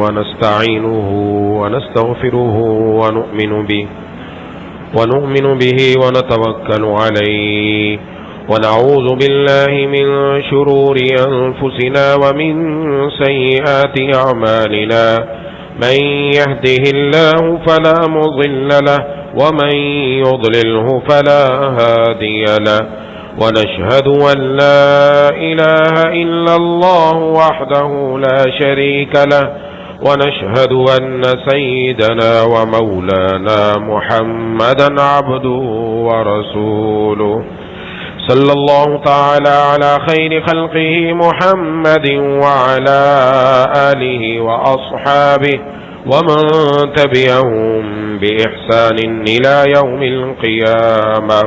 ونستعينه ونستغفره ونؤمن به ونتوكل عليه ونعوذ بالله من شرور أنفسنا ومن سيئات أعمالنا من يهده الله فلا مضل له ومن يضلله فلا هادي له ونشهد أن لا إله إلا الله وحده لا شريك له ونشهد أن سيدنا ومولانا محمدا عبده ورسوله صلى الله تعالى على خير خلقه محمد وعلى آله وأصحابه ومن تبعهم بإحسان إلى يوم القيامة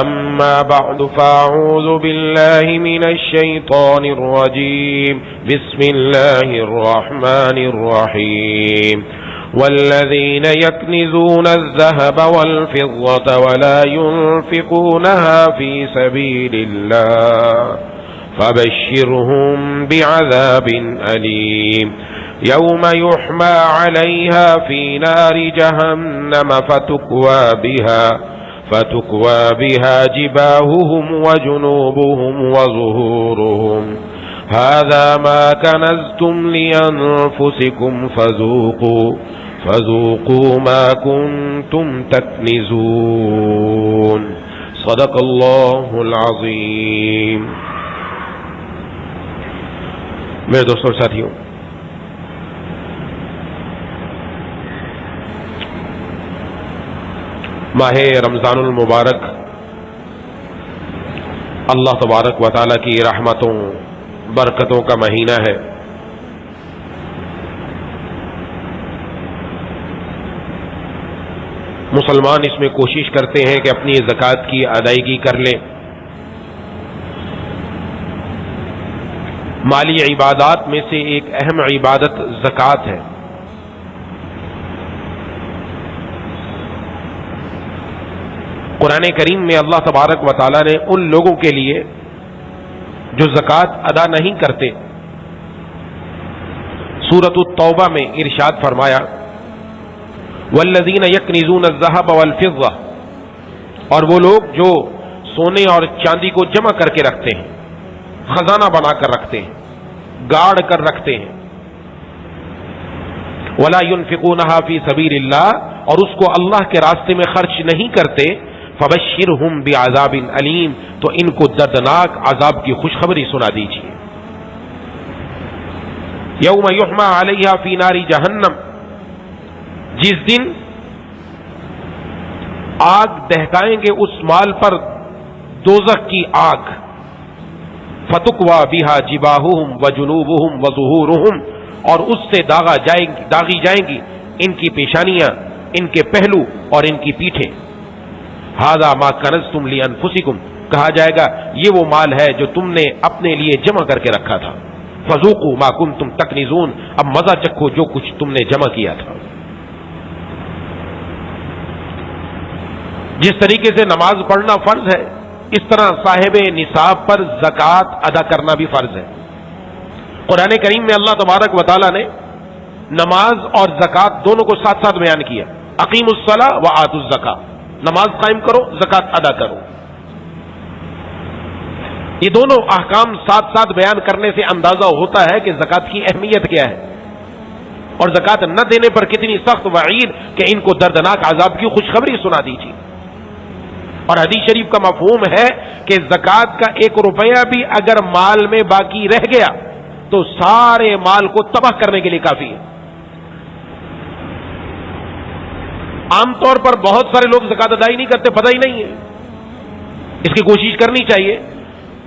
أما بعد فأعوذ بالله من الشيطان الرجيم بسم الله الرحمن الرحيم والذين يكنزون الذهب والفضة ولا ينفقونها في سبيل الله فبشرهم بعذاب أليم يوم يحمى عليها في نار جهنم فتكوى بها جباههم وجنوبهم وظهورهم هذا ما كنزتم لأنفسكم فذوقوا ما كنتم تكنزون صدق الله العظيم. میرے دوستوں اور ساتھیوں، ماہ رمضان المبارک اللہ تبارک و تعالی کی رحمتوں برکتوں کا مہینہ ہے۔ مسلمان اس میں کوشش کرتے ہیں کہ اپنی زکوٰۃ کی ادائیگی کر لیں۔ مالی عبادات میں سے ایک اہم عبادت زکوٰۃ ہے۔ قرآن کریم میں اللہ تبارک و تعالی نے ان لوگوں کے لیے جو زکوٰۃ ادا نہیں کرتے، سورۃ التوبہ میں ارشاد فرمایا والذین یکنزون الذہب والفضہ، اور وہ لوگ جو سونے اور چاندی کو جمع کر کے رکھتے ہیں، خزانہ بنا کر رکھتے ہیں، گاڑ کر رکھتے ہیں، ولا ينفقونها فی سبیل اللہ، اور اس کو اللہ کے راستے میں خرچ نہیں کرتے، فبشرہم بعذاب علیم، تو ان کو دردناک عذاب کی خوشخبری سنا دیجیے۔ یوم یحمى علیہا فی نار جہنم، جس دن آگ دہکائیں گے اس مال پر دوزخ کی آگ، فتکوی بہا جباہہم وجنوبہم وظہورہم، اور اس سے داغی جائیں گی ان کی پیشانیاں، ان کے پہلو اور ان کی پیٹھیں۔ ھذا ما کنزتم لانفسکم، کہا جائے گا یہ وہ مال ہے جو تم نے اپنے لیے جمع کر کے رکھا تھا، فذوقوا ما کنتم تکنزون، اب مزہ چکھو جو کچھ تم نے جمع کیا تھا۔ جس طریقے سے نماز پڑھنا فرض ہے، اس طرح صاحب نصاب پر زکوٰۃ ادا کرنا بھی فرض ہے۔ قرآن کریم میں اللہ تبارک و تعالی نے نماز اور زکوٰۃ دونوں کو ساتھ ساتھ بیان کیا، اقیموا الصلاۃ وآتوا الزکاۃ، نماز قائم کرو، زکوٰۃ ادا کرو۔ یہ دونوں احکام ساتھ ساتھ بیان کرنے سے اندازہ ہوتا ہے کہ زکوٰۃ کی اہمیت کیا ہے، اور زکوٰۃ نہ دینے پر کتنی سخت وعید کہ ان کو دردناک عذاب کی خوشخبری سنا دیجیے۔ اور حدیث شریف کا مفہوم ہے کہ زکوٰۃ کا 1 روپیہ بھی اگر مال میں باقی رہ گیا تو سارے مال کو تباہ کرنے کے لیے کافی ہے۔ عام طور پر بہت سارے لوگ زکوٰۃ ادا ہی نہیں کرتے، پتہ ہی نہیں ہے، اس کی کوشش کرنی چاہیے۔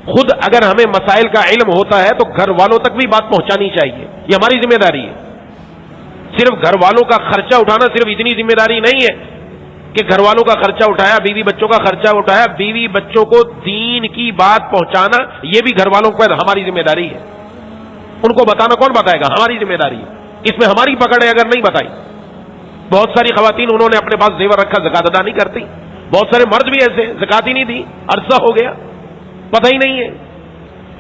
خود اگر ہمیں مسائل کا علم ہوتا ہے تو گھر والوں تک بھی بات پہنچانی چاہیے، یہ ہماری ذمہ داری ہے۔ صرف گھر والوں کا خرچہ اٹھانا صرف اتنی ذمہ داری نہیں ہے کہ گھر والوں کا خرچہ اٹھایا، بیوی بچوں کا خرچہ اٹھایا، بیوی بچوں کو دین کی بات پہنچانا یہ بھی گھر والوں پر ہماری ذمہ داری ہے۔ ان کو بتانا کون بتائے گا؟ ہماری ذمہ داری ہے، اس میں ہماری پکڑ ہے اگر نہیں بتائی۔ بہت ساری خواتین انہوں نے اپنے پاس زیور رکھا، زکوٰۃ ادا نہیں کرتی، بہت سارے مرد بھی ایسے زکوٰۃ ہی نہیں دی، عرصہ ہو گیا، پتہ ہی نہیں ہے۔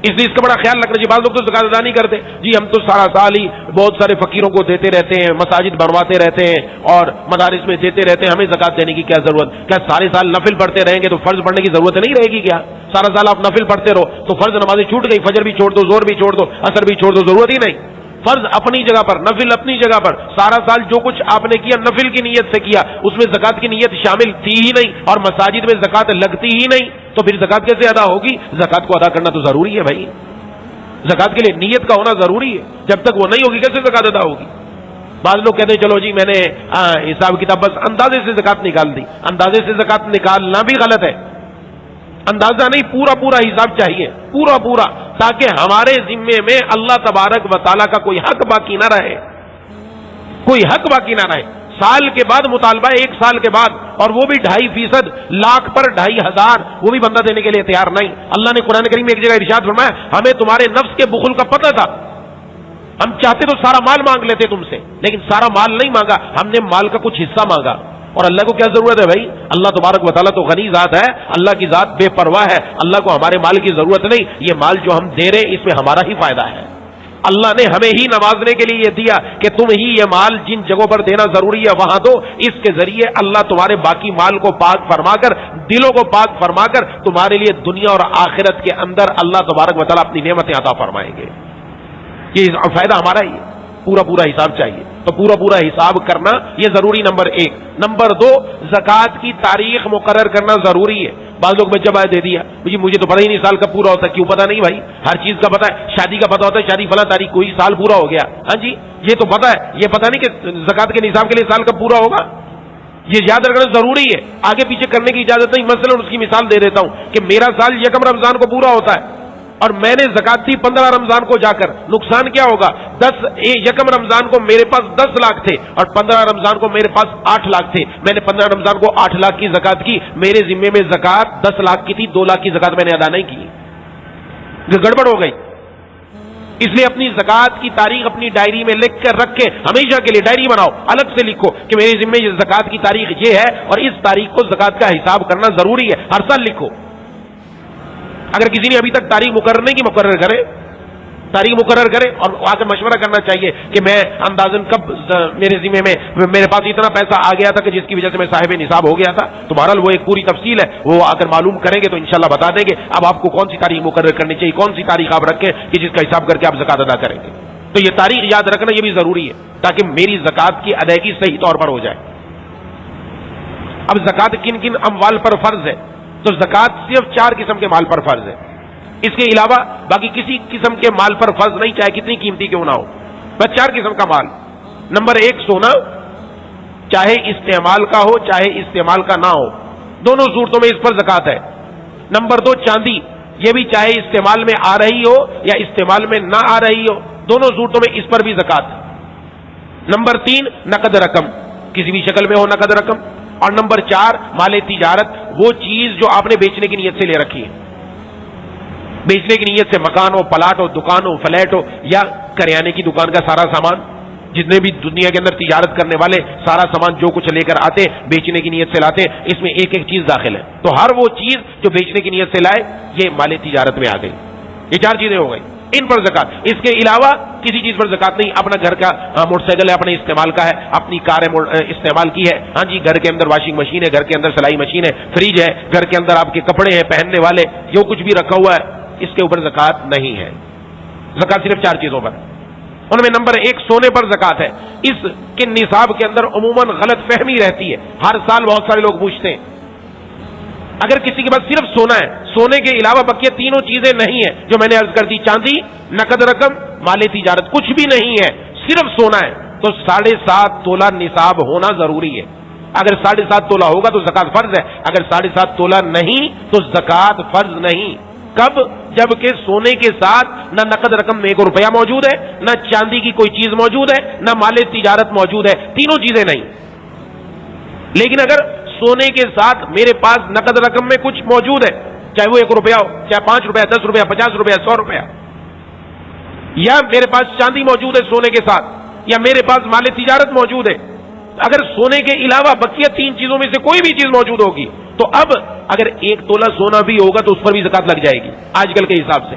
اس لیے اس کا بڑا خیال رکھنا چاہیے. بعض لوگ تو زکات ادا نہیں کرتے, جی ہم تو سارا سال ہی بہت سارے فقیروں کو دیتے رہتے ہیں, مساجد بنواتے رہتے ہیں اور مدارس میں دیتے رہتے ہیں, ہمیں زکات دینے کی کیا ضرورت؟ کیا سارے سال نفل پڑھتے رہیں گے تو فرض پڑھنے کی ضرورت نہیں رہے گی کیا؟ سارا سال آپ نفل پڑھتے رہو تو فرض نمازیں چھوٹ گئی, فجر بھی چھوڑ دو, زور بھی چھوڑ دو, عصر بھی چھوڑ دو, ضرورت ہی نہیں. فرض اپنی جگہ پر, نفل اپنی جگہ پر. سارا سال جو کچھ آپ نے کیا نفل کی نیت سے کیا, اس میں زکات کی نیت شامل تھی ہی نہیں اور مساجد میں زکات لگتی ہی نہیں, تو پھر زکات کیسے ادا ہوگی؟ زکات کو ادا کرنا تو ضروری ہے بھائی, زکات کے لیے نیت کا ہونا ضروری ہے. جب تک وہ نہیں ہوگی کیسے زکات ادا ہوگی؟ بعض لوگ کہتے ہیں چلو جی میں نے حساب کتاب بس اندازے سے زکات نکال دی. اندازے سے زکات نکالنا بھی غلط ہے. اندازہ نہیں, پورا پورا حساب چاہیے, پورا پورا, تاکہ ہمارے ذمے میں اللہ تبارک و تعالیٰ کا کوئی حق باقی نہ رہے, کوئی حق باقی نہ رہے. سال کے بعد مطالبہ ہے, 1 سال کے بعد, اور وہ بھی 2.5%, لاکھ پر 2,500, وہ بھی بندہ دینے کے لیے تیار نہیں. اللہ نے قرآن کریم میں ایک جگہ ارشاد فرمایا, ہمیں تمہارے نفس کے بخل کا پتہ تھا, ہم چاہتے تو سارا مال مانگ لیتے تم سے, لیکن سارا مال نہیں مانگا, ہم نے مال کا کچھ حصہ مانگا. اور اللہ کو کیا ضرورت ہے بھائی؟ اللہ تبارک و تعالیٰ تو غنی ذات ہے, اللہ کی ذات بے پرواہ ہے, اللہ کو ہمارے مال کی ضرورت نہیں. یہ مال جو ہم دے رہے ہیں اس میں ہمارا ہی فائدہ ہے. اللہ نے ہمیں ہی نوازنے کے لیے یہ دیا کہ تم ہی یہ مال جن جگہوں پر دینا ضروری ہے وہاں دو. اس کے ذریعے اللہ تمہارے باقی مال کو پاک فرما کر, دلوں کو پاک فرما کر تمہارے لیے دنیا اور آخرت کے اندر اللہ تبارک و تعالیٰ اپنی نعمتیں عطا فرمائیں گے. یہ فائدہ ہمارا ہی ہے. پورا پورا حساب چاہیے, تو پورا پورا حساب کرنا یہ ضروری, نمبر 1. نمبر 2, زکوٰۃ کی تاریخ مقرر کرنا ضروری ہے. بعض لوگ بچہ بایا دے دیا, مجھے تو پتہ ہی نہیں سال کب پورا ہوتا ہے. کیوں پتہ نہیں بھائی؟ ہر چیز کا پتہ ہے. شادی کا پتہ ہوتا ہے, شادی فلاں تاریخ کوئی سال پورا ہو گیا, ہاں جی یہ تو پتہ ہے. یہ پتہ نہیں کہ زکوٰۃ کے نصاب کے لیے سال کب پورا ہوگا, یہ یاد رکھنا ضروری ہے. آگے پیچھے کرنے کی اجازت نہیں. مثلا اس کی مثال دے دیتا ہوں کہ میرا سال 1 رمضان کو پورا ہوتا ہے اور میں نے زکات دی 15 رمضان کو جا کر, نقصان کیا ہوگا؟ 1 رمضان کو میرے پاس 10 لاکھ تھے اور 15 رمضان کو میرے پاس 8 لاکھ تھے. میں نے 15 رمضان کو 8 لاکھ کی زکات کی, میرے ذمے میں زکات 10 لاکھ کی تھی, 2 لاکھ کی زکات میں نے ادا نہیں کی, گڑبڑ ہو گئی. اس لیے اپنی زکات کی تاریخ اپنی ڈائری میں لکھ کر رکھ کے, ہمیشہ کے لیے ڈائری بناؤ, الگ سے لکھو کہ میرے ذمے یہ زکات کی تاریخ یہ ہے اور اس تاریخ کو زکات کا حساب کرنا ضروری ہے. ہر سال لکھو. اگر کسی نے ابھی تک تاریخ مقرر نہیں کی, مقرر کرے, تاریخ مقرر کرے اور آ کر مشورہ کرنا چاہیے کہ میں اندازاً کب میرے ذمے میں میرے پاس اتنا پیسہ آ گیا تھا کہ جس کی وجہ سے میں صاحب نصاب ہو گیا تھا. تو بہرحال وہ ایک پوری تفصیل ہے, وہ آ کر معلوم کریں گے تو انشاءاللہ بتا دیں گے. اب آپ کو کون سی تاریخ مقرر کرنی چاہیے, کون سی تاریخ آپ رکھیں کہ جس کا حساب کر کے آپ زکات ادا کریں گے. تو یہ تاریخ یاد رکھنا یہ بھی ضروری ہے تاکہ میری زکات کی ادائیگی صحیح طور پر ہو جائے. اب زکات کن کن اموال پر فرض ہے؟ تو زکات صرف 4 قسم کے مال پر فرض ہے. اس کے علاوہ باقی کسی قسم کے مال پر فرض نہیں, چاہے کتنی قیمتی کیوں نہ ہو. بس 4 قسم کا مال. نمبر 1 سونا, چاہے استعمال کا ہو چاہے استعمال کا نہ ہو, دونوں صورتوں میں اس پر زکات ہے. نمبر 2 چاندی, یہ بھی چاہے استعمال میں آ رہی ہو یا استعمال میں نہ آ رہی ہو, دونوں صورتوں میں اس پر بھی زکات ہے. نمبر 3 نقد رقم, کسی بھی شکل میں ہو نقد رقم. اور نمبر 4 مال تجارت, وہ چیز جو آپ نے بیچنے کی نیت سے لے رکھی ہے. بیچنے کی نیت سے مکان ہو, پلاٹ ہو, دکان ہو, فلیٹ ہو, یا کریانے کی دکان کا سارا سامان, جتنے بھی دنیا کے اندر تجارت کرنے والے سارا سامان جو کچھ لے کر آتے بیچنے کی نیت سے لاتے, اس میں ایک ایک چیز داخل ہے. تو ہر وہ چیز جو بیچنے کی نیت سے لائے یہ مال تجارت میں آ گئی. یہ 4 چیزیں ہو گئی, ان پر زکات. اس کے علاوہ کسی چیز پر زکات نہیں. اپنا گھر کا موٹر سائیکل ہے, اپنے استعمال کا ہے, اپنی کار استعمال کی ہے, ہاں جی گھر کے اندر واشنگ مشین ہے, گھر کے اندر سلائی مشین ہے, فریج ہے, گھر کے اندر آپ کے کپڑے ہیں پہننے والے, جو کچھ بھی رکھا ہوا ہے اس کے اوپر زکات نہیں ہے. زکات صرف 4 چیزوں پر. ان میں نمبر 1 سونے پر زکات ہے. اس کے نصاب کے اندر عموماً غلط فہمی رہتی ہے. ہر سال بہت سارے لوگ پوچھتے ہیں, اگر کسی کے پاس صرف سونا ہے, سونے کے علاوہ بقیہ تینوں چیزیں نہیں ہیں جو میں نے عرض کر دی, چاندی, نقد رقم, مال تجارت, کچھ بھی نہیں ہے, صرف سونا ہے, تو 7.5 تولہ نصاب ہونا ضروری ہے. اگر 7.5 تولہ ہوگا تو زکات فرض ہے, اگر 7.5 تولہ نہیں تو زکات فرض نہیں. کب؟ جبکہ سونے کے ساتھ نہ نقد رقم میں 1 روپیہ موجود ہے, نہ چاندی کی کوئی چیز موجود ہے, نہ مال تجارت موجود ہے, تینوں چیزیں نہیں. لیکن اگر سونے کے ساتھ میرے پاس نقد رقم میں کچھ موجود ہے, چاہے وہ 1 روپیہ ہو, چاہے 5 روپیہ, 10 روپیہ, 50 روپیہ, 100 روپیہ, یا میرے پاس چاندی موجود ہے سونے کے ساتھ, یا میرے پاس مال تجارت موجود ہے, اگر سونے کے علاوہ بقیہ 3 چیزوں میں سے کوئی بھی چیز موجود ہوگی تو اب اگر 1 تولہ سونا بھی ہوگا تو اس پر بھی زکات لگ جائے گی آج کل کے حساب سے.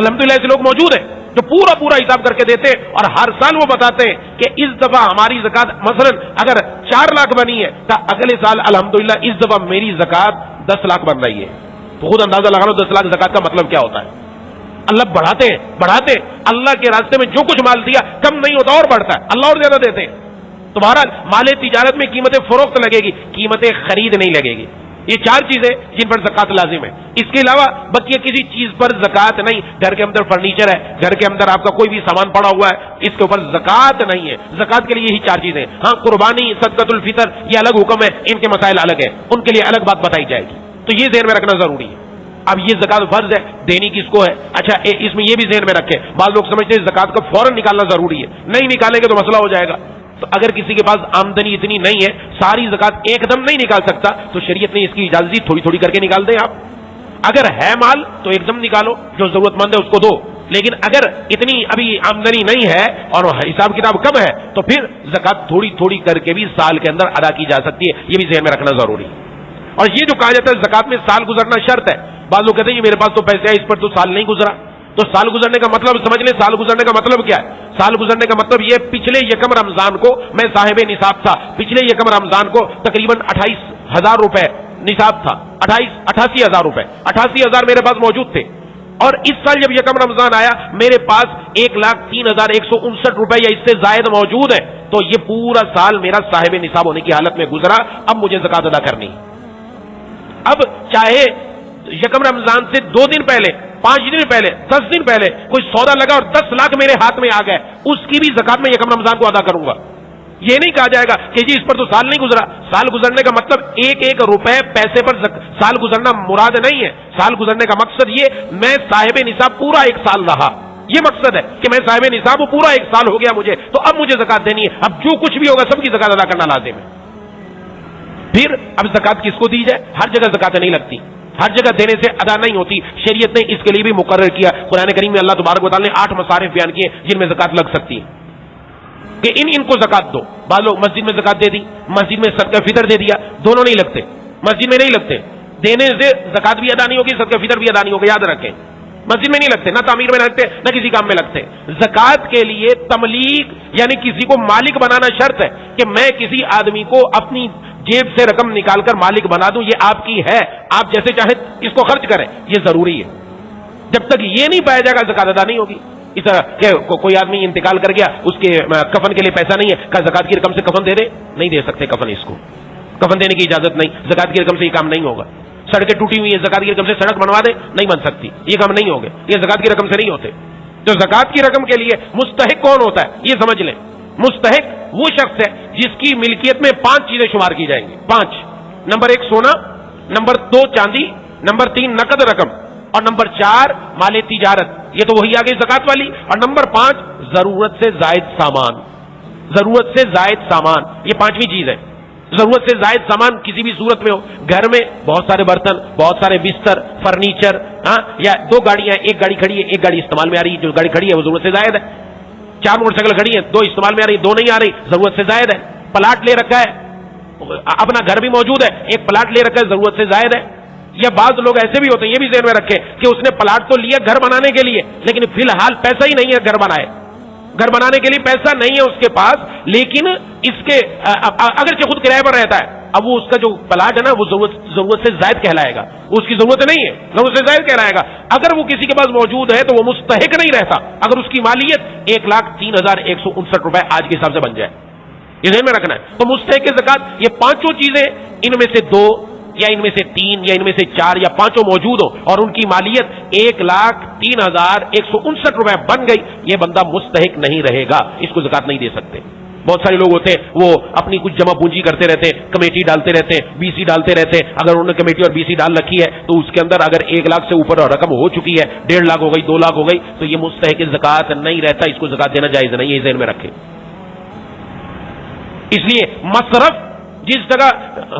الحمدللہ ایسے لوگ موجود ہیں جو پورا پورا حساب کر کے دیتے ہیں اور ہر سال وہ بتاتے ہیں کہ اس دفعہ ہماری زکات مثلا اگر 4 لاکھ بنی ہے تو اگلے سال الحمدللہ اس دفعہ میری زکات 10 لاکھ بن رہی ہے. تو خود اندازہ لگا لو 10 لاکھ زکات کا مطلب کیا ہوتا ہے. اللہ بڑھاتے ہیں اللہ کے راستے میں جو کچھ مال دیا کم نہیں ہوتا اور بڑھتا ہے, اللہ اور زیادہ دیتے ہیں. تو بہرحال مال تجارت میں قیمت فروخت لگے گی, قیمت خرید نہیں لگے گی. یہ 4 چیزیں جن پر زکات لازم ہے. اس کے علاوہ بقیہ کسی چیز پر زکات نہیں. گھر کے اندر فرنیچر ہے, گھر کے اندر آپ کا کوئی بھی سامان پڑا ہوا ہے, اس کے اوپر زکات نہیں ہے. زکات کے لیے یہی 4 چیزیں. ہاں قربانی, صدقۃ الفطر, یہ الگ حکم ہے, ان کے مسائل الگ ہیں, ان کے لیے الگ بات بتائی جائے گی. تو یہ ذہن میں رکھنا ضروری ہے. اب یہ زکات فرض ہے, دینی کس کو ہے. اچھا اس میں یہ بھی ذہن میں رکھے, بعض لوگ سمجھتے ہیں زکات کا فوراً نکالنا ضروری ہے, نہیں نکالیں گے تو مسئلہ ہو جائے گا. تو اگر کسی کے پاس آمدنی اتنی نہیں ہے, ساری زکات ایک دم نہیں نکال سکتا, تو شریعت نے اس کی اجازت دی تھوڑی تھوڑی کر کے نکال دیں. آپ اگر ہے مال تو ایک دم نکالو, جو ضرورت مند ہے اس کو دو. لیکن اگر اتنی ابھی آمدنی نہیں ہے اور حساب کتاب کم ہے تو پھر زکات تھوڑی تھوڑی کر کے بھی سال کے اندر ادا کی جا سکتی ہے. یہ بھی ذہن میں رکھنا ضروری ہے. اور یہ جو کہا جاتا ہے زکات میں سال گزرنا شرط ہے, بعض لوگ کہتے ہیں میرے پاس تو پیسے ہیں, اس پر تو سال نہیں گزرا. تو سال گزرنے کا مطلب سمجھ لیں, سال گزرنے کا مطلب کیا ہے. سال گزرنے کا مطلب یہ, پچھلے یکم رمضان کو میں صاحب نصاب تھا, پچھلے یکم رمضان کو تقریباً 28,000 روپے نصاب تھا, 88,000 روپے, 88,000 میرے پاس موجود تھے. اور اس سال جب یکم رمضان آیا میرے پاس 1,03,159 روپے یا اس سے زائد موجود ہے, تو یہ پورا سال میرا صاحب نصاب ہونے کی حالت میں گزرا. اب مجھے زکات ادا کرنی. اب چاہے یکم رمضان سے 2 دن پہلے, 5 دن پہلے, 10 دن پہلے کوئی سودا لگا اور 10 لاکھ میرے ہاتھ میں آ گئے, اس کی بھی زکات میں یکم رمضان کو ادا کروں گا. یہ نہیں کہا جائے گا کہ جی اس پر تو سال نہیں گزرا. سال گزرنے کا مطلب ایک روپے پیسے پر سال گزرنا مراد نہیں ہے. سال گزرنے کا مقصد یہ, میں صاحب نصاب پورا 1 سال رہا, یہ مقصد ہے کہ میں صاحب نصاب ہوں, پورا 1 سال ہو گیا مجھے, تو اب مجھے زکات دینی ہے. اب جو کچھ بھی ہوگا سب کی زکات ادا کرنا لازم ہے. پھر اب زکات کس کو دی جائے. ہر جگہ زکات نہیں لگتی, ہر جگہ دینے سے ادا نہیں ہوتی. شریعت نے اس کے لیے بھی مقرر کیا. قرآن کریم میں اللہ تبارک و تعالیٰ نے 8 مصارف بیان کیے جن میں زکات لگ سکتی ہے کہ ان کو زکات دو. بعض لوگ مسجد میں زکات دے دی, مسجد میں صدقہ فطر دے دیا, دونوں نہیں لگتے. مسجد میں نہیں لگتے, دینے سے زکات بھی ادا نہیں ہوگی, صدقہ فطر بھی ادا نہیں ہوگا. یاد رکھیں, مسجد میں نہیں لگتے, نہ تعمیر میں لگتے, نہ کسی کام میں لگتے. زکات کے لیے تملیک یعنی کسی کو مالک بنانا شرط ہے کہ میں کسی آدمی کو اپنی جیب سے رقم نکال کر مالک بنا دوں, یہ آپ کی ہے, آپ جیسے چاہیں اس کو خرچ کریں, یہ ضروری ہے. جب تک یہ نہیں پایا جائے گا زکات ادا نہیں ہوگی. اس طرح کہ کوئی آدمی انتقال کر گیا, اس کے کفن کے لیے پیسہ نہیں ہے, کہ زکات کی رقم سے کفن دے دے, نہیں دے سکتے کفن. اس کو کفن دینے کی اجازت نہیں, زکات کی رقم سے یہ کام نہیں ہوگا. سڑکیں ٹوٹی ہوئی ہیں, زکات کی رقم سے سڑک بنوا دے, نہیں بن سکتی, یہ کام نہیں ہوگے, یہ زکات کی رقم سے نہیں ہوتے. تو زکات کی رقم کے لیے مستحق کون ہوتا ہے یہ سمجھ لیں. مستحق وہ شخص ہے جس کی ملکیت میں 5 چیزیں شمار کی جائیں گی. 5. نمبر 1 سونا, نمبر 2 چاندی, نمبر 3 نقد رقم, اور نمبر 4 مال تجارت. یہ تو وہی آ گئی زکات والی. اور نمبر 5 ضرورت سے زائد سامان. ضرورت سے زائد سامان یہ 5ویں چیز ہے. ضرورت سے زائد سامان کسی بھی صورت میں ہو, گھر میں بہت سارے برتن, بہت سارے بستر, فرنیچر, ہاں, یا 2 گاڑیاں, ایک گاڑی کھڑی ہے, ایک گاڑی استعمال میں آ رہی ہے, جو گاڑی کھڑی ہے وہ ضرورت سے زائد ہے. 4 موٹر سائیکل کھڑی ہیں, 2 استعمال میں آ رہی, 2 نہیں آ رہی, ضرورت سے زائد ہے. پلاٹ لے رکھا ہے, اپنا گھر بھی موجود ہے, ایک پلاٹ لے رکھا ہے, ضرورت سے زائد ہے. یا بعض لوگ ایسے بھی ہوتے ہیں, یہ بھی ذہن میں رکھے کہ اس نے پلاٹ تو لیا گھر بنانے کے لیے, لیکن فی الحال پیسہ ہی نہیں ہے گھر بنائے, گھر بنانے کے لیے پیسہ نہیں ہے اس کے پاس, لیکن اس کے اگرچہ خود کرائے پر رہتا ہے, اب وہ اس کا جو پلاٹ ہے نا وہ ضرورت سے زائد کہلائے گا, اس کی ضرورت نہیں ہے, ضرورت سے زائد کہلائے گا. اگر وہ کسی کے پاس موجود ہے تو وہ مستحق نہیں رہتا اگر اس کی مالیت 1,03,159 روپے آج کے حساب سے بن جائے. یہ ذہن میں رکھنا ہے. تو مستحق زکات یہ 5 چیزیں, ان میں سے 2 یا ان میں سے 3 یا ان میں سے 4 یا 5 موجود ہو اور ان کی مالیت 1,03,159 روپے بن گئی, یہ بندہ مستحق نہیں رہے گا, اس کو زکات نہیں دے سکتے. بہت سارے لوگ ہوتے ہیں وہ اپنی کچھ جمع پونجی کرتے رہتے ہیں, کمیٹی ڈالتے رہتے ہیں, BC ڈالتے رہتے ہیں. اگر انہوں نے کمیٹی اور BC ڈال رکھی ہے تو اس کے اندر اگر 1 لاکھ سے اوپر رقم ہو چکی ہے, 1.5 لاکھ ہو گئی, 2 لاکھ ہو گئی, تو یہ مستحق زکات نہیں رہتا, اس کو زکات دینا جائز نہیں, یہ ذہن میں رکھے. اس لیے مصرف جس جگہ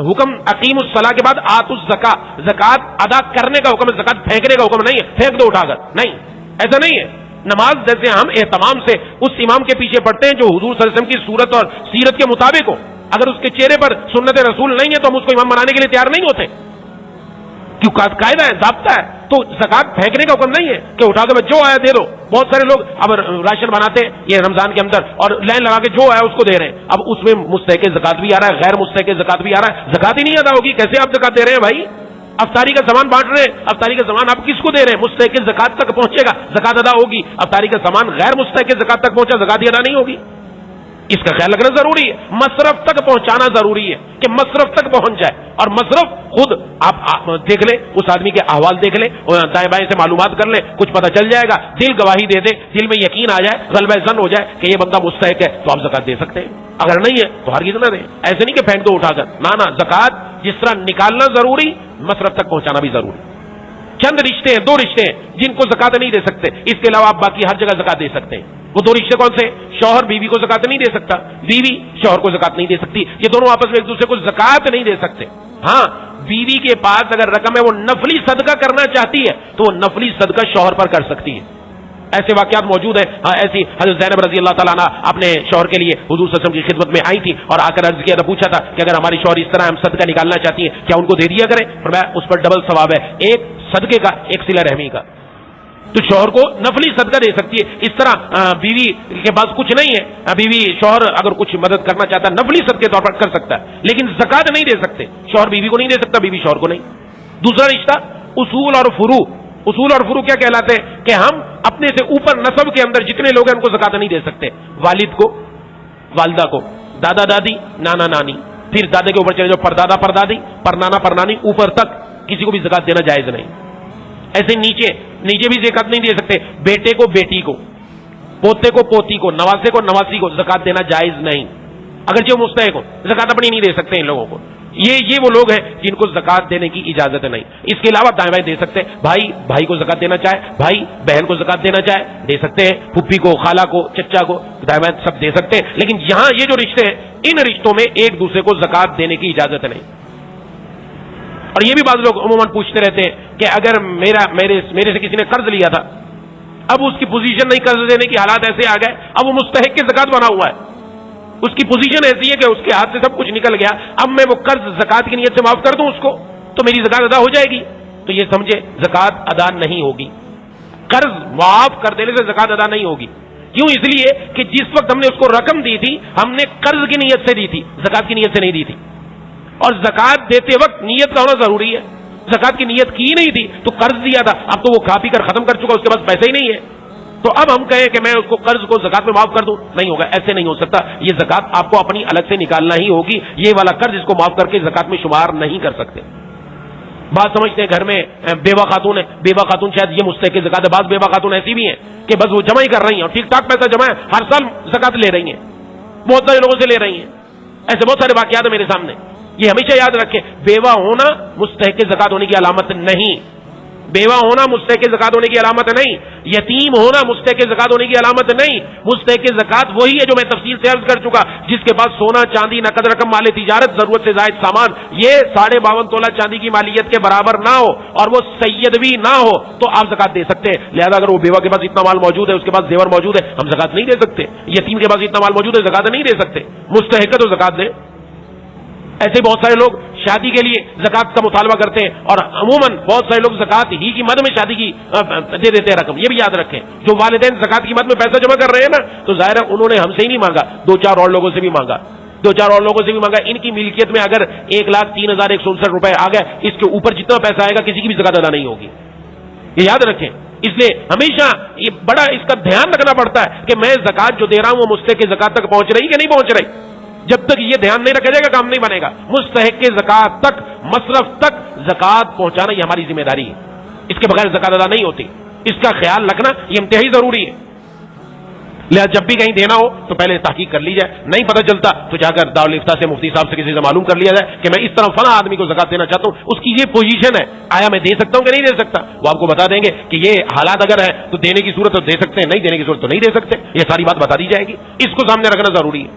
حکم اقیم الصلاح کے بعد آتوا الزکاۃ, زکات ادا کرنے کا حکم ہے, زکات پھینکنے کا حکم نہیں ہے, پھینک دو اٹھا کر, نہیں, ایسا نہیں ہے. نماز جیسے ہم اہتمام سے اس امام کے پیچھے پڑھتے ہیں جو حضور صلی اللہ علیہ وسلم کی صورت اور سیرت کے مطابق ہو, اگر اس کے چہرے پر سنت رسول نہیں ہے تو ہم اس کو امام بنانے کے لیے تیار نہیں ہوتے کیوں قاعدہ ہے, ضابطہ ہے. تو زکات پھینکنے کا حکم نہیں ہے کہ اٹھا کے جو آیا دے دو. بہت سارے لوگ اب راشن بناتے ہیں یہ رمضان کے اندر اور لائن لگا کے جو آیا اس کو دے رہے ہیں. اب اس میں مستحق زکات بھی آ رہا ہے, غیر مستحق زکات بھی آ رہا ہے, زکات ہی نہیں ادا ہوگی. کیسے آپ زکات دے رہے ہیں بھائی؟ افطاری کا سامان بانٹ رہے ہیں, افطاری کا سامان آپ کس کو دے رہے ہیں؟ مستحق زکات تک پہنچے گا, زکات ادا ہوگی. افطاری کا سامان غیر مستحق زکات تک پہنچا, زکات ہی ادا نہیں ہوگی. اس کا خیال رکھنا ضروری ہے. مصرف تک پہنچانا ضروری ہے کہ مصرف تک پہنچ جائے. اور مصرف خود آپ دیکھ لیں, اس آدمی کے احوال دیکھ لیں, دائیں بائیں سے معلومات کر لیں, کچھ پتہ چل جائے گا. دل گواہی دے دے, دل میں یقین آ جائے, غلبہ ظن ہو جائے کہ یہ بندہ مستحق ہے, تو آپ زکات دے سکتے ہیں. اگر نہیں ہے تو ہرگز نہ دیں. ایسے نہیں کہ پھینک دو اٹھا کر, نہ زکات جس طرح نکالنا ضروری, مصرف تک پہنچانا بھی ضروری. چند رشتے ہیں, 2 رشتے ہیں جن کو زکات نہیں دے سکتے, اس کے علاوہ آپ باقی ہر جگہ زکات دے سکتے ہیں. وہ 2 رشتے کون سے؟ شوہر بیوی کو زکات نہیں دے سکتا, بیوی شوہر کو زکات نہیں دے سکتی. یہ دونوں آپس میں ایک دوسرے کو زکات نہیں دے سکتے. ہاں, بیوی کے پاس اگر رقم ہے وہ نفلی صدقہ کرنا چاہتی ہے تو وہ نفلی صدقہ شوہر پر کر سکتی ہے. ایسے واقعات موجود ہیں. ہاں, ایسی حضرت زینب رضی اللہ تعالیٰ عنہ اپنے شوہر کے لیے حضور صلی اللہ علیہ وسلم کی خدمت میں آئی تھی اور آ کر عرض کیا تھا, پوچھا تھا کہ اگر ہماری شوہر اس طرح ہم صدقہ نکالنا چاہتی ہیں کیا ان کو دے دیا کریں؟ فرمایا اس پر ڈبل ثواب ہے, ایک صدقے کا, ایک صلہ رحمی کا. تو شوہر کو نفلی صدقہ دے سکتی ہے. اس طرح بیوی کے پاس کچھ نہیں ہے, بیوی شوہر اگر کچھ مدد کرنا چاہتا ہے نفلی صدقے طور پر کر سکتا ہے, لیکن زکات نہیں دے سکتے. شوہر بیوی کو نہیں دے سکتا, بیوی شوہر کو نہیں. دوسرا رشتہ اصول اور فروع. اصول اور فروع کیا کہلاتے ہیں کہ ہم اپنے سے اوپر نسب کے اندر جتنے لوگ ہیں ان کو زکات نہیں دے سکتے. والد کو, والدہ کو, دادا دادی, نانا نانی, پھر دادے کے اوپر چلے جو پردادا پردادی, پرنانا پرنانی, اوپر تک کسی کو بھی زکات دینا جائز نہیں. ایسے نیچے بھی زکات نہیں دے سکتے. بیٹے کو بیٹی کو, پوتے کو پوتی کو, نواسے کو نواسی کو زکات دینا جائز نہیں, اگرچہ وہ مستحق ہو. زکات اپنی نہیں دے سکتے ان لوگوں کو. یہ وہ لوگ ہیں جن کو زکات دینے کی اجازت نہیں. اس کے علاوہ دائیں بائیں دے سکتے ہیں. بھائی کو زکات دینا چاہے, بھائی بہن کو زکات دینا چاہے دے سکتے ہیں, پھپھی کو, خالہ کو, چچا کو, دائیں بائیں سب دے سکتے ہیں. لیکن یہاں یہ جو رشتے ہیں ان رشتوں میں ایک دوسرے کو زکات دینے کی اجازت نہیں. اور یہ بھی بعض لوگ عموماً پوچھتے رہتے ہیں کہ اگر میرے سے کسی نے قرض لیا تھا, اب اس کی پوزیشن نہیں, قرض دینے کی حالات ایسے آ گئے, اب وہ مستحق کے زکات بنا ہوا ہے, اس کی پوزیشن ایسی ہے کہ اس کے ہاتھ سے سب کچھ نکل گیا, اب میں وہ قرض زکات کی نیت سے معاف کر دوں اس کو تو میری زکات ادا ہو جائے گی. تو یہ سمجھے زکات ادا نہیں ہوگی. قرض معاف کر دینے سے زکات ادا نہیں ہوگی. کیوں؟ اس لیے کہ جس وقت ہم نے اس کو رقم دی تھی ہم نے قرض کی نیت سے دی تھی, زکات کی نیت سے نہیں دی تھی. اور زکات دیتے وقت نیت کا ہونا ضروری ہے. زکات کی نیت کی نہیں تھی تو قرض دیا تھا, اب تو وہ کھا پی کر ختم کر چکا, اس کے پاس پیسے ہی نہیں ہے. تو اب ہم کہیں کہ میں اس کو قرض کو زکات میں معاف کر دوں, نہیں ہوگا, ایسے نہیں ہو سکتا. یہ زکات آپ کو اپنی الگ سے نکالنا ہی ہوگی. یہ والا قرض اس کو معاف کر کے زکات میں شمار نہیں کر سکتے. بات سمجھتے ہیں گھر میں بیوہ خاتون ہے, بیوہ خاتون شاید یہ مستحق زکات ہے. بعض بیوہ خاتون ایسی بھی ہیں کہ بس وہ جمع ہی کر رہی ہیں اور ٹھیک ٹھاک پیسہ جمع ہے, ہر سال زکات لے رہی ہیں, بہت سارے لوگوں سے لے رہی ہیں. ایسے بہت سارے واقعات ہیں میرے سامنے. یہ ہمیشہ یاد رکھیں, بیوہ ہونا مستحق زکات ہونے کی علامت نہیں. بیوہ ہونا مستحق زکات ہونے کی علامت نہیں. یتیم ہونا مستحق زکات ہونے کی علامت نہیں. مستحق زکات وہی ہے جو میں تفصیل سے عرض کر چکا, جس کے پاس سونا چاندی نقد رقم مال تجارت ضرورت سے زائد سامان یہ 52.5 تولہ چاندی کی مالیت کے برابر نہ ہو اور وہ سید بھی نہ ہو تو آپ زکات دے سکتے ہیں. لہذا اگر وہ بیوہ کے پاس اتنا مال موجود ہے, اس کے پاس زیور موجود ہے, ہم زکات نہیں دے سکتے. یتیم کے پاس اتنا مال موجود ہے, زکات نہیں دے سکتے. مستحق تو زکات دے. ایسے بہت سارے لوگ شادی کے لیے زکات کا مطالبہ کرتے ہیں اور عموماً بہت سارے لوگ زکات ہی کی مد میں شادی کی دے دیتے ہیں رقم. یہ بھی یاد رکھیں, جو والدین زکات کی مد میں پیسہ جمع کر رہے ہیں نا, تو ظاہر ہے انہوں نے ہم سے ہی نہیں مانگا, 2-4 اور لوگوں سے بھی مانگا, 2-4 اور لوگوں سے بھی مانگا. ان کی ملکیت میں اگر 1,03,159 روپے آ گئے, اس کے اوپر جتنا پیسہ آئے گا کسی کی بھی زکات ادا نہیں ہوگی. یہ یاد رکھیں. اس لیے ہمیشہ یہ بڑا اس کا دھیان رکھنا پڑتا ہے کہ میں زکات جو دے رہا ہوں وہ مستحق زکات تک پہنچ رہی کہ نہیں پہنچ رہی. جب تک یہ دھیان نہیں رکھا جائے گا کام نہیں بنے گا. مستحق کے زکات تک, مصرف تک زکات پہنچانا یہ ہماری ذمہ داری ہے. اس کے بغیر زکات ادا نہیں ہوتی. اس کا خیال رکھنا یہ انتہائی ضروری ہے. لہٰذا جب بھی کہیں دینا ہو تو پہلے تحقیق کر لی جائے. نہیں پتہ چلتا تو جا کر دارالفتہ سے مفتی صاحب سے کسی سے معلوم کر لیا جائے کہ میں اس طرح فلاں آدمی کو زکات دینا چاہتا ہوں, اس کی یہ پوزیشن ہے, آیا میں دے سکتا ہوں کہ نہیں دے سکتا. وہ آپ کو بتا دیں گے کہ یہ حالات اگر ہے تو دینے کی صورت تو دے سکتے ہیں, نہیں دینے کی صورت تو نہیں دے سکتے. یہ ساری بات بتا دی جائے گی. اس کو سامنے رکھنا ضروری ہے.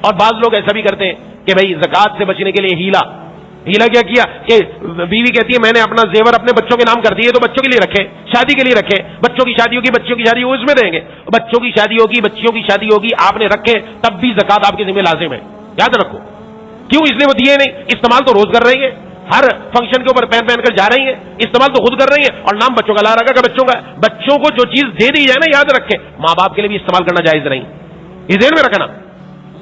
اور بعض لوگ ایسا بھی کرتے ہیں کہ بھائی زکات سے بچنے کے لیے ہیلا کیا کہ بیوی کہتی ہے میں نے اپنا زیور اپنے بچوں کے نام کر دیے تو بچوں کے لیے رکھے, شادی کے لیے رکھے, بچوں کی شادی ہوگی, بچوں کی شادی ہوگی اس میں دیں گے. بچوں کی شادی ہوگی, بچیوں کی شادی ہوگی, آپ نے رکھے تب بھی زکات آپ کے ذمہ لازم ہے. یاد رکھو. کیوں؟ اس لیے وہ دیے نہیں, استعمال تو روز کر رہی ہے. ہر فنکشن کے اوپر پہن کر جا رہی ہیں, استعمال تو خود کر رہی ہیں, اور نام بچوں کا لا رکھا کہ بچوں کا. بچوں کو جو چیز دے دی جائے نا, یاد رکھیں, ماں باپ کے لیے بھی استعمال کرنا جائز نہیں, یہ ذہن میں رکھنا.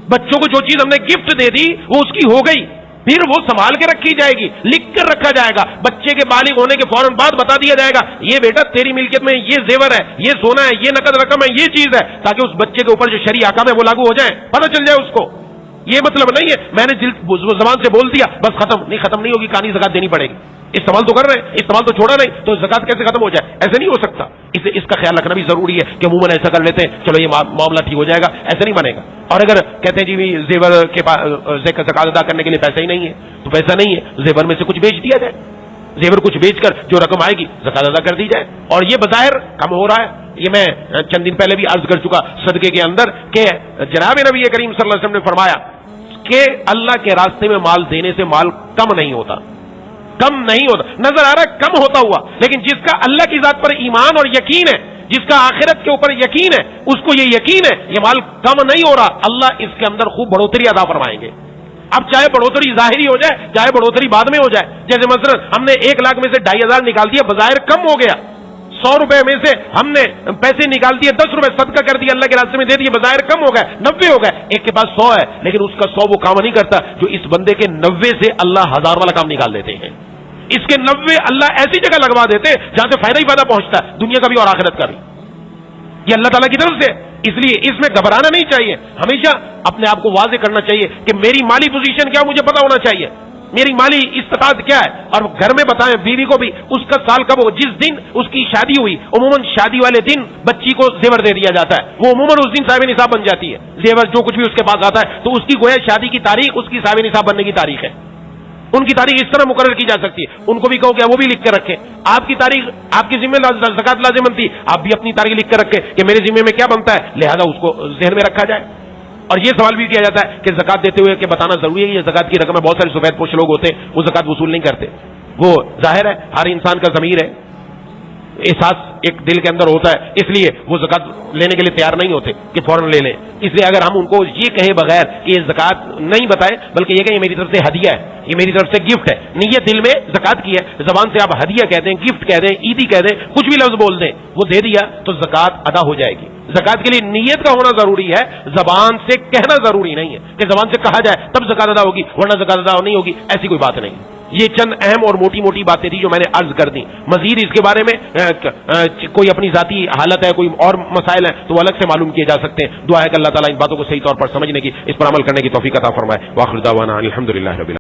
بچوں کو جو چیز ہم نے گفٹ دے دی وہ اس کی ہو گئی, پھر وہ سنبھال کے رکھی جائے گی, لکھ کر رکھا جائے گا. بچے کے بالغ ہونے کے فوراً بعد بتا دیا جائے گا, یہ بیٹا تیری ملکیت میں یہ زیور ہے, یہ سونا ہے, یہ نقد رقم ہے, یہ چیز ہے, تاکہ اس بچے کے اوپر جو شرعی احکام ہے وہ لاگو ہو جائیں, پتہ چل جائے اس کو. یہ مطلب نہیں ہے میں نے زبان سے بول دیا بس ختم نہیں, ختم نہیں ہوگی کہانی, زکات دینی پڑے گی. استعمال تو کر رہے ہیں, استعمال تو چھوڑا نہیں, تو زکات کیسے ختم ہو جائے؟ ایسے نہیں ہو سکتا. اس کا خیال رکھنا بھی ضروری ہے کہ عموماً ایسا کر لیتے ہیں چلو یہ معاملہ ٹھیک ہو جائے گا, ایسا نہیں بنے گا. اور اگر کہتے ہیں جی زیور کے زکات ادا کرنے کے لیے پیسہ ہی نہیں ہے, تو پیسہ نہیں ہے, زیور میں سے کچھ بیچ دیا جائے, زیور کچھ بیچ کر جو رقم آئے گی زکات ادا کر دی جائے. اور یہ بظاہر کم ہو رہا ہے, یہ میں چند دن پہلے بھی عرض کر چکا صدقے کے اندر کہ جناب نبی کریم صلی اللہ علیہ وسلم نے فرمایا کہ اللہ کے راستے میں مال دینے سے مال کم نہیں ہوتا, کم نہیں ہوتا. نظر آ رہا ہے کم ہوتا ہوا, لیکن جس کا اللہ کی ذات پر ایمان اور یقین ہے, جس کا آخرت کے اوپر یقین ہے, اس کو یہ یقین ہے یہ مال کم نہیں ہو رہا, اللہ اس کے اندر خوب بڑھوتری عطا فرمائیں گے. اب چاہے بڑھوتری ظاہری ہو جائے چاہے بڑھوتری بعد میں ہو جائے, جیسے مثلا ہم نے 1 لاکھ میں سے 2,500 نکال دیا, بظاہر کم ہو گیا. 100 روپے میں سے ہم نے پیسے نکال دیے, 10 روپے صدقہ کر دیا, اللہ کے راستے میں دے دیے, بظاہر کم ہو گئے, 90 ہو گئے. ایک کے پاس 100 ہے لیکن اس کا 100 وہ کام نہیں کرتا جو اس بندے کے 90 سے اللہ 1000 والا کام نکال دیتے ہیں. اس کے 90 اللہ ایسی جگہ لگوا دیتے جہاں سے فائدہ ہی فائدہ پہنچتا ہے, دنیا کا بھی اور آخرت کا بھی. یہ اللہ تعالیٰ کی طرف سے. اس لیے اس میں گھبرانا نہیں چاہیے, ہمیشہ اپنے آپ کو واضح کرنا چاہیے کہ میری مالی پوزیشن کیا, مجھے پتا ہونا چاہیے میری مالی استطاعت کیا ہے. اور گھر میں بتائیں بیوی کو بھی, اس کا سال کب ہو, جس دن اس کی شادی ہوئی, عموماً شادی والے دن بچی کو زیور دے دیا جاتا ہے, وہ عموماً اس دن صاحب نصاب بن جاتی ہے. زیور جو کچھ بھی اس کے پاس آتا ہے تو اس کی گویا شادی کی تاریخ اس کی صاحب نصاب بننے کی تاریخ ہے. ان کی تاریخ اس طرح مقرر کی جا سکتی ہے. ان کو بھی کہو کہ وہ بھی لکھ کر رکھیں, آپ کی تاریخ آپ کی ذمہ زکات لازم بنتی, آپ بھی اپنی تاریخ لکھ کر رکھیں کہ میرے ذمہ میں کیا بنتا ہے, لہذا اس کو ذہن میں رکھا جائے. اور یہ سوال بھی کیا جاتا ہے کہ زکات دیتے ہوئے کہ بتانا ضروری ہے, یہ زکات کی رقم میں بہت سارے سفید پوش لوگ ہوتے ہیں وہ زکات وصول نہیں کرتے. وہ ظاہر ہے ہر انسان کا ضمیر ہے, احساس ایک دل کے اندر ہوتا ہے, اس لیے وہ زکات لینے کے لیے تیار نہیں ہوتے کہ فوراً لے لیں. اس لیے اگر ہم ان کو یہ کہے بغیر کہ یہ زکات نہیں بتائے بلکہ یہ کہ یہ میری طرف سے ہدیہ ہے, یہ میری طرف سے گفٹ ہے, نیت دل میں زکات کی ہے, زبان سے آپ ہدیہ کہہ دیں, گفٹ کہہ دیں, عیدی کہہ دیں, کچھ بھی لفظ بول دیں, وہ دے دیا تو زکات ادا ہو جائے گی. زکات کے لیے نیت کا ہونا ضروری ہے, زبان سے کہنا ضروری نہیں ہے کہ زبان سے کہا جائے تب زکات ادا ہوگی ورنہ زکات ادا نہیں ہوگی, ایسی کوئی بات نہیں. یہ چند اہم اور موٹی موٹی باتیں تھیں جو میں نے عرض کر دی. مزید اس کے بارے میں کوئی اپنی ذاتی حالت ہے, کوئی اور مسائل ہیں تو وہ الگ سے معلوم کیے جا سکتے ہیں. دعا ہے کہ اللہ تعالیٰ ان باتوں کو صحیح طور پر سمجھنے کی, اس پر عمل کرنے کی توفیق عطا فرمائے. وآخر دعوانا الحمدللہ رب العالمین.